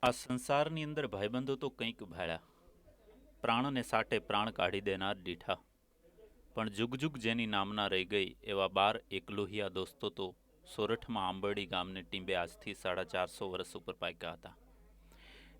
આ સંસારની અંદર ભાઈબંધો તો કંઈક ભાળ્યા, પ્રાણને સાટે પ્રાણ કાઢી દેનાર દીઠા, પણ જુગ જુગ જેની નામના રહી ગઈ એવા 12 એકલોહિયા દોસ્તો તો સોરઠમાં આંબરડી ગામને ટીંબે આજથી 450 વર્ષ ઉપર પાક્યા હતા.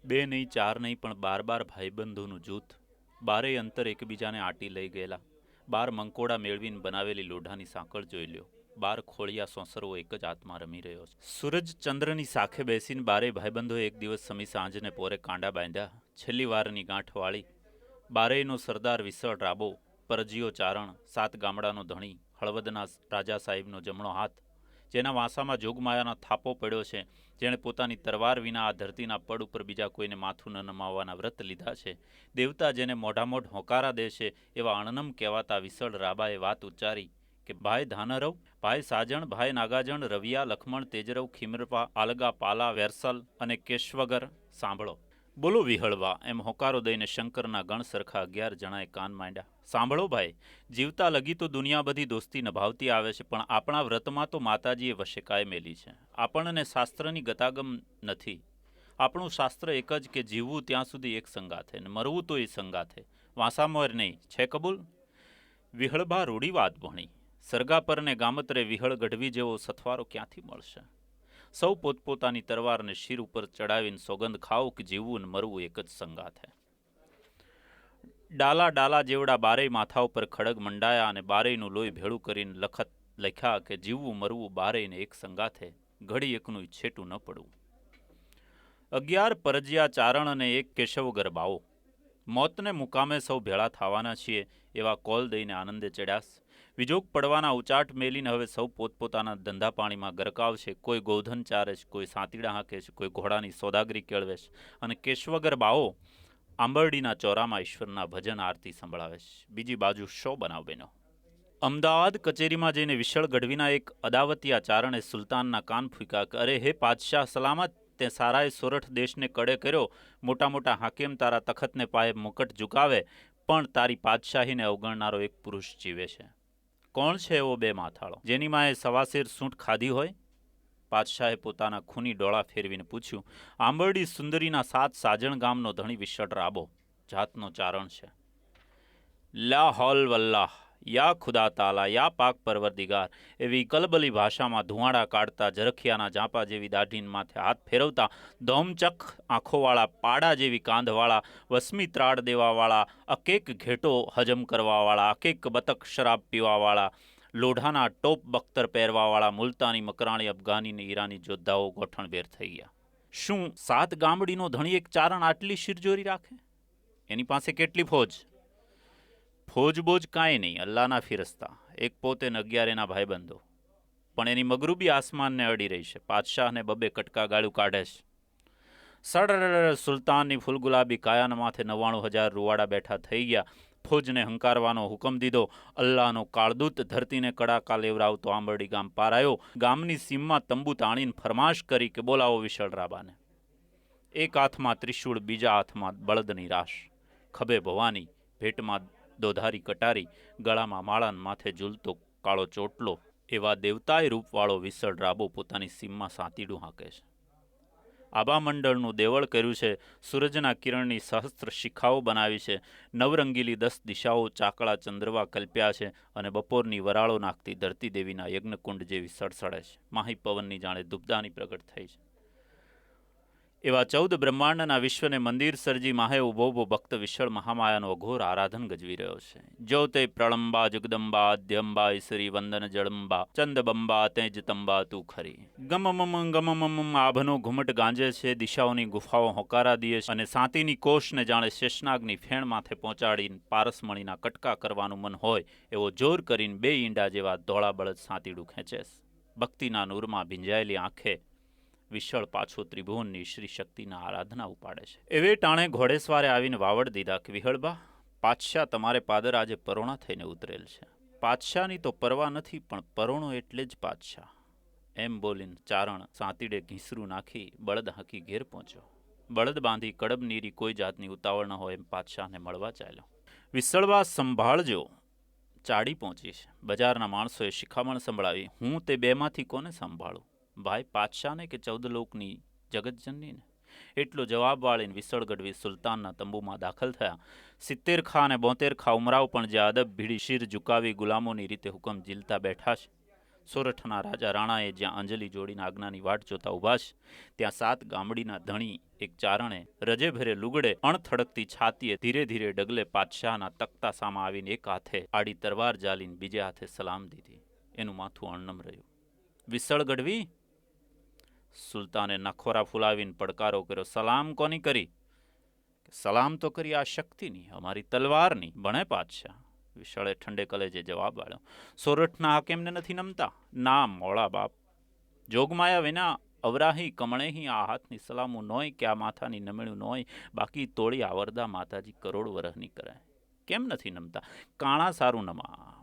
બે નહીં, ચાર નહીં, પણ 12 ભાઈબંધોનું જૂથ, બારેય અંતર એકબીજાને આટી લઈ ગયેલા. 12 મંકોડા મેળવીને બનાવેલી લોઢાની સાંકળ જોઈ લ્યો. 12 ખોળિયા સોંસરો એક જ આત્મા રમી રહ્યો છે. સૂરજ ચંદ્રની સાખે બેસીને બારેય ભાઈબંધોએ એક દિવસ સમી સાંજને પોરે કાંડા બાંધ્યા. છેલ્લી વારની ગાંઠ વાળી. બારેયનો સરદાર વિસળ રાબો, પરજીયો ચારણ, 7 ગામડાનો ધણી, હળવદના રાજા સાહેબનો જમણો હાથ, જેના વાંસામાં જોગમાયાનો થાપો પડ્યો છે, જેણે પોતાની તરવાર વિના આ ધરતીના પડ ઉપર બીજા કોઈને માથું ન નમાવવાના વ્રત લીધા છે, દેવતા જેને મોઢામોઢ હોકારા દે છે, એવા અણનમ કહેવાતા વિસળ રાબાએ વાત ઉચ્ચારી કે ભાઈ ધાનરવ, ભાઈ સાજણ, ભાઈ નાગાજણ, રવિયા, લખમણ, તેજરવ, ખીમરપા, આલગા, પાલા, વેરસલ અને કેશવગર, સાંભળો. બોલો વિહળવા, એમ હોકારો દઈને શંકરના ગણ સરખા 11 જણાએ કાન માંડ્યા. સાંભળો ભાઈ, જીવતા લગી તો દુનિયા બધી દોસ્તી નભાવતી આવે છે, પણ આપણા વ્રતમાં તો માતાજીએ વશેકાય મેલી છે. આપણને શાસ્ત્રની ગતાગમ નથી. આપણું શાસ્ત્ર એક જ કે જીવવું ત્યાં સુધી એક સંગાથે, ને મરવું તો એ સંગાથે, વાંસામોર નહીં. છે કબૂલ? વિહળભા રૂડી વાત ભણી. સરગાપરને ગામત્રે વિહળ ગઢવી જેવો સથવારો ક્યાંથી મળશે? સૌ પોતપોતાની તરવારને શિર ઉપર ચડાવીને સોગંદ ખાવ કે જીવવું ને મરવું એક જ સંગાથે. ડાલા ડાલા જેવડા બારેય માથા ઉપર ખડગ મંડાયા અને બારેયનું લોહી ભેળું કરીને લખ્યા કે જીવવું મરવું બારેયને એક સંગાથે, ઘડી એકનું છેટું ન પડવું. 11 પરજિયા ચારણ અને એક કેશવ ગરબાઓ. મોતને મુકામે સૌ ભેળા થવાના છીએ એવા કોલ દઈને આનંદે ચડ્યાસ. વિજોગ પડવાના ઉચાટ મેલીને હવે સૌ પોતપોતાના ધંધા પાણીમાં ગરકાવ છે. કોઈ ગોધન ચારે છે, કોઈ સાંતીડા હાંકે છે, કોઈ ઘોડાની સોદાગરી કેળવે છે, અને કેશવગર બાઓ આંબરડીના ચોરામાં ઈશ્વરના ભજન આરતી સંભળાવે છે. બીજી બાજુ શો બનાવ બન્યો. અમદાવાદ કચેરીમાં જઈને વિશળ ગઢવીના એક અદાવતિયા ચારણે સુલતાનના કાન ફૂંક્યા કે અરે હે પાતશાહ સલામત, તે સારાએ સોરઠ દેશને કડે કર્યો, મોટા મોટા હાકેમ તારા તખતને પાયે મુકટ ઝુકાવે, પણ તારી પાતશાહીને અવગણનારો એક પુરુષ જીવે છે. કોણ છે એવો બે માથાળો, જેની માએ સવાસેર સૂંઠ ખાધી હોય? પાતશાહે પોતાના ખૂની ડોળા ફેરવીને પૂછ્યું. આંબરડી સુંદરીના 7 સાજણ ગામનો ધણી વિશળ રાબો, જાતનો ચારણ છે. લા હોલ વલ્લાહ, યા ખુદા તાલા, યા પાક પરવરદિગાર, એવી કલબલી ભાષામાં ધુવાડા કાઢતા, ઝરખિયાના જાપા જેવી દાઢીન માથે હાથ ફેરવતા, ધોમચક આંખોવાળા, પાડા જેવી કાંધવાળા, વસમી ત્રાડ દેવાવાળા, અકેક ઘેટો હજમ કરવાવાળા, અકેક બતક શરાબ પીવાવાળા, લોઢાના ટોપ બખ્તર પહેરવાવાળા, મુલતાની, મકરાણી, અફઘાની ને ઈરાની જોદ્ધાઓ ગોઠણભેર થઈ ગયા. શું 7 ગામડીનો ધણી એક ચારણ આટલી શિરજોરી રાખે? એની પાસે કેટલી ફોજ? ફોજબોજ કાંઈ નહીં, અલ્લાહના ફિરસ્તા, એક પોતે ને 11 એના ભાઈબંધો. પણ એની મગરૂબી આસમાનને અડી રહી છે. પાતશાહને બબે કટકા ગાળું કાઢે છે. સડ સુલતાનની ફૂલગુલાબી કાયાના માથે 99,000 રૂવાડા બેઠા થઈ ગયા. ફોજને હંકારવાનો હુકમ દીધો. અલ્લાહનો કાળદૂત ધરતીને કડાકા લેવરાવતો આંબરડી ગામ પાર આવ્યો. ગામની સીમમાં તંબુ તાણીને ફરમાશ કરી કે બોલાવો વિશળ રાબાને. એક હાથમાં ત્રિશૂળ, બીજા હાથમાં બળદની રાશ, ખભે ભવાની, ભેટમાં દોધારી કટારી, ગળામાં માળાન, માથે ઝૂલતો કાળો ચોટલો, એવા દેવતાય રૂપવાળો વિસળ રાબો પોતાની સીમમાં સાંતીડું હાંકે છે. આબા મંડળનું દેવળ કર્યું છે. સૂરજના કિરણની સહસ્ત્ર શિખાઓ બનાવી છે. નવરંગીલી 10 દિશાઓ ચાકળા ચંદ્રવા કલ્પ્યા છે, અને બપોરની વરાળો નાખતી ધરતી દેવીના યજ્ઞકુંડ જેવી સડસડે છે. માહી પવનની જાણે દુબદાની પ્રગટ થઈ છે. એવા 14 બ્રહ્માંડના વિશ્વને મંદિર સર્જી માહે ઉભો ઉભો ભક્ત વિશળ મહામાયાનો અઘોર આરાધન ગજવી રહ્યો છે. જો તે પ્રળંબા જગદંબા અધ્યંબા ઈસરી વંદન જળંબા ચંદબંબા તેજ તંબા તું ખરી. ગમમમ આભનો ઘુમટ ગાંજે છે. દિશાઓની ગુફાઓ હોકારા દીએ છે, અને સાતીની કોષને જાણે શેષનાગની ફેણ માથે પહોંચાડીને પારસમણીના કટકા કરવાનું મન હોય એવો જોર કરીને 2 ઈંડા જેવા ધોળા બળદ સાતીડું ખેંચે છે. ભક્તિના નૂરમાં ભીંજાયેલી આંખે વિશળ પાછો ત્રિભુવનની શ્રી શક્તિના આરાધના ઉપાડે છે. એવે ટાણે ઘોડેસવારે આવીને વાવડ દીધા કે વિહળબા, પાતશાહ તમારે પાદર આજે પરોણા થઈને ઉતરેલ છે. પાતશાહની તો પરવા નથી, પણ પરોણો એટલે જ પાતશાહ. એમ બોલીને ચારણ સાંતીડે ઘીસરું નાખી બળદ હાંકી ઘેર પહોંચ્યો. બળદ બાંધી કડબ નીરી કોઈ જાતની ઉતાવળ ન હોય એમ પાતશાહને મળવા ચાલ્યો. વિસળવા સંભાળજો, ચાડી પહોંચી છે. બજારના માણસોએ શિખામણ સંભળાવી. હું તે બેમાંથી કોને સંભાળું? ભાઈ પાતશાહને કે 14 લોકની જગતજનનીને? એટલો જવાબ વાળીને વિસળ ગઢવી સુલતાનના તંબુમાં દાખલ થયા. 70 ખા અને 72 ખા ઉમરાવ પણ જે અદબ ભીડી શિર ઝુકાવી ગુલામોની રીતે હુકમ ઝીલતા બેઠા છે. સોરઠના રાજા રાણાએ જ્યાં અંજલિ જોડીને આજ્ઞાની વાટ જોતા ઊભા છે, ત્યાં 7 ગામડીના ધણી એક ચારણે રજેભરે લુગડે અણથડકતી છાતીએ ધીરે ધીરે ડગલે પાતશાહના તખ્તા સામા આવીને એક હાથે આડી તરવાર જાલીને બીજે હાથે સલામ દીધી. એનું માથું અણનમ રહ્યું. વિસળ ગઢવી? સુલતાને નખોરા ફુલાવીને પડકારો કર્યો. સલામ કોની કરી? સલામ તો કરી આ શક્તિની, અમારી તલવારની. ભણે પાતશાહ? વિશાળે ઠંડે કલેજે જવાબ આપ્યો. સોરઠના હાકેમને નથી નમતા? ના મોળા બાપ, જોગમાયા વિના અવરાહી કમણેહી આ હાથની સલામું નોય કે આ માથાની નમેણું નોય, બાકી તોળી આવરદા માતાજી કરોડ વરહની કરાય. કેમ નથી નમતા? કાણા સારું નમા.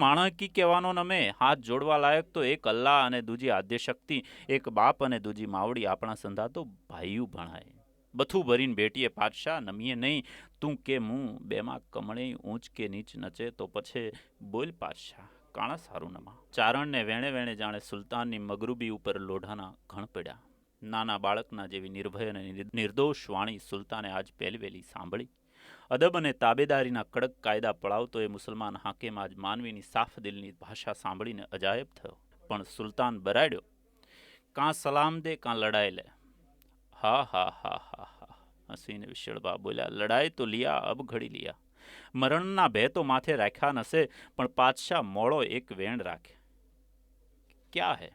માણહ કી કહેવાનો નમે. હાથ જોડવા લાયક તો એક અલ્લાહ અને દૂજી આદ્યશક્તિ, એક બાપ અને દૂજી માવડી. આપણા સંધા તો ભાઈયું ભણાય. બથું ભરીને બેટીએ પાતશાહ નમીએ નહીં. તું કે મું બેમાં કમણે ઊંચ કે નીચ નચે તો પછી બોલ પાતશાહ, કાણા સારું નમા. ચારણને વેણે વેણે જાણે સુલતાનની મગરૂબી ઉપર લોઢાના ઘણ પડ્યા. નાના બાળકના જેવી નિર્ભય અને નિર્દોષ વાણી સુલતાને આજ પહેલવેલી સાંભળી. અદબ અને તાબેદારીના કડક કાયદા પળાવતો એ મુસલમાન હાકેમ આજ માનવીની સાફ દિલની ભાષા સાંભળીને અજાયબ થયો. પણ સુલતાન બરાડ્યો. કાં સલામ દે કાં લડાઈ લે. હા હા હા હા હા હસીને વિશળભા બોલ્યા. લડાઈ તો લિયા, અબ ઘડી લિયા. મરણના ભય તો માથે રાખ્યા નસે, પણ પાતશાહ મોળો એક વેણ રાખે. ક્યાં હે?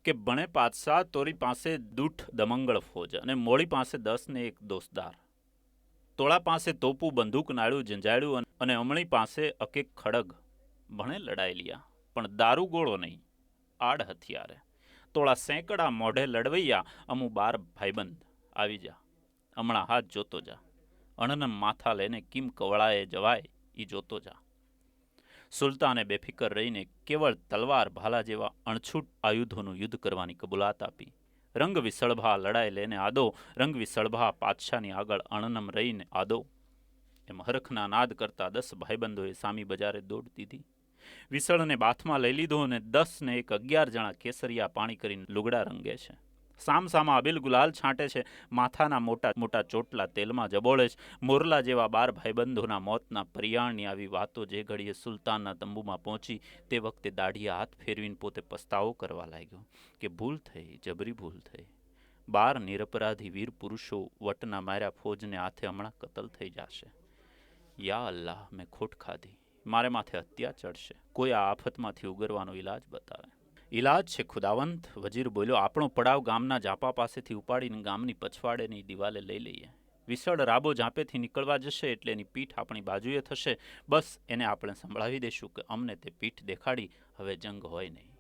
કે બણે પાતશાહ તોરી પાસે દૂઠ દમંગળ ફોજ અને મોળી પાસે 10 ને 1 દોસ્તદાર. તોળા પાસે તોપું બંદૂક નાળ્યું જંજાળ્યું અને અમણી પાસે અકેક ખડગ. ભણે લડાઈ લિયા, પણ દારૂ ગોળો નહીં, આડ હથિયારે. તોળા સેંકડા મોઢે લડવૈયા, અમુ 12 ભાઈબંધ. આવી જા, હમણાં હાથ જોતો જા. અણનમ માથા લઈને કિમ કવળાએ જવાય ઈ જોતો જા. સુલતાને બેફિકર રહીને કેવળ તલવાર ભાલા જેવા અણછૂટ આયુધોનું યુદ્ધ કરવાની કબૂલાત આપી. રંગ વિસળભા લડાઈ લઈને આદો, રંગ વિસળભા પાતશાહની આગળ અણનમ રહીને આદો. એમ હરખના નાદ કરતા 10 ભાઈબંધોએ સામી બજારે દોડ દીધી. વિસળને બાથમાં લઈ લીધો અને 10 ને 1 11 જણા કેસરિયા પાણી કરીને લુગડા રંગે છે. સામસામા અબિલ ગુલાલ છાંટે છે. માથાના મોટા મોટા ચોટલા તેલમાં જબોળે છે. મોરલા જેવા 12 ભાઈબંધોના મોતના પરિયાણની આવી વાતો જે ઘડીએ સુલતાનના તંબુમાં પહોંચી તે વખતે દાઢીએ હાથ ફેરવીને પોતે પસ્તાવો કરવા લાગ્યો કે ભૂલ થઈ, જબરી ભૂલ થઈ. 12 નિરપરાધી વીર પુરુષો વટના માર્યા ફોજને હાથે હમણાં કતલ થઈ જશે. યા અલ્લાહ, મેં ખોટ ખાધી. મારે માથે હત્યા ચડશે. કોઈ આ આફતમાંથી ઉગરવાનો ઈલાજ બતાવે. ઈલાજ છે ખુદાવંત, વજીર બોલ્યો. આપણો પડાવ ગામના ઝાપા પાસેથી ઉપાડીને ગામની પછવાડેની દિવાલે લઈ લઈએ. વિસળ રાબો ઝાંપેથી નીકળવા જશે એટલે એની પીઠ આપણી બાજુએ થશે. બસ એને આપણે સંભળાવી દઈશું કે અમને તે પીઠ દેખાડી, હવે જંગ હોય નહીં.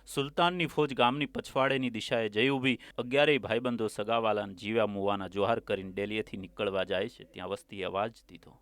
સુલતાનની ફોજ ગામની પછવાડેની દિશાએ જઈ ઊભી. 11 ભાઈબંધો સગાવાલાને જીવ્યા મુવાના જોહાર કરીને ડેલીએથી નીકળવા જાય છે ત્યાં વસ્તીએ અવાજ દીધો.